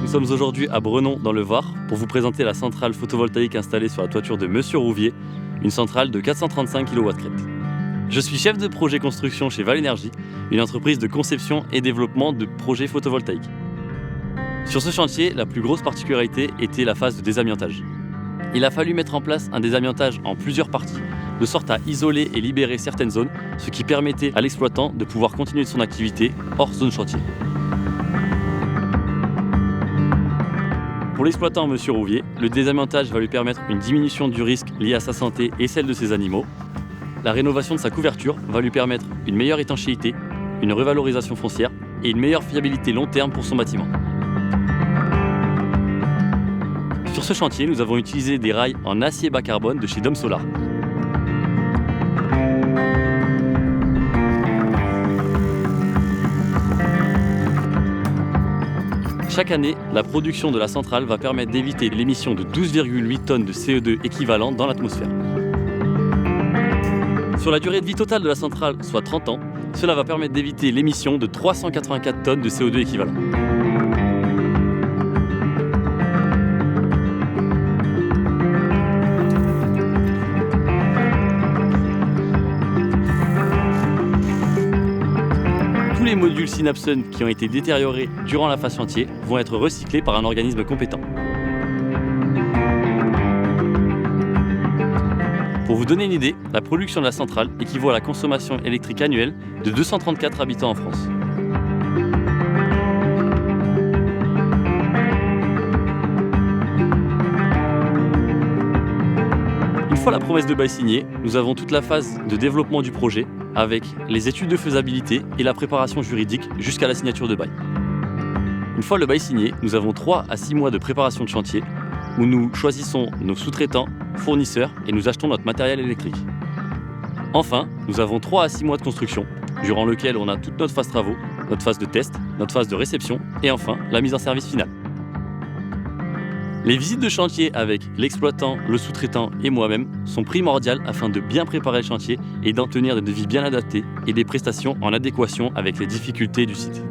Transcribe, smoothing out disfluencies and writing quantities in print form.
Nous sommes aujourd'hui à Brenon dans le Var pour vous présenter la centrale photovoltaïque installée sur la toiture de Monsieur Rouvier, une centrale de 435 kW crête. Je suis chef de projet construction chez Val Énergie, une entreprise de conception et développement de projets photovoltaïques. Sur ce chantier, la plus grosse particularité était la phase de désamiantage. Il a fallu mettre en place un désamiantage en plusieurs parties, de sorte à isoler et libérer certaines zones, ce qui permettait à l'exploitant de pouvoir continuer son activité hors zone chantier. Pour l'exploitant Monsieur Rouvier, le désamiantage va lui permettre une diminution du risque lié à sa santé et celle de ses animaux. La rénovation de sa couverture va lui permettre une meilleure étanchéité, une revalorisation foncière et une meilleure fiabilité long terme pour son bâtiment. Sur ce chantier, nous avons utilisé des rails en acier bas carbone de chez Dom Solar. Chaque année, la production de la centrale va permettre d'éviter l'émission de 12,8 tonnes de CO2 équivalent dans l'atmosphère. Sur la durée de vie totale de la centrale, soit 30 ans, cela va permettre d'éviter l'émission de 384 tonnes de CO2 équivalent. Tous les modules Synapsun qui ont été détériorés durant la phase chantier vont être recyclés par un organisme compétent. Pour vous donner une idée, la production de la centrale équivaut à la consommation électrique annuelle de 234 habitants en France. Une fois la promesse de bail signée, nous avons toute la phase de développement du projet avec les études de faisabilité et la préparation juridique jusqu'à la signature de bail. Une fois le bail signé, nous avons 3 à 6 mois de préparation de chantier où nous choisissons nos sous-traitants, fournisseurs et nous achetons notre matériel électrique. Enfin, nous avons 3 à 6 mois de construction, durant lequel on a toute notre phase travaux, notre phase de test, notre phase de réception et enfin la mise en service finale. Les visites de chantier avec l'exploitant, le sous-traitant et moi-même sont primordiales afin de bien préparer le chantier et d'en tenir des devis bien adaptés et des prestations en adéquation avec les difficultés du site.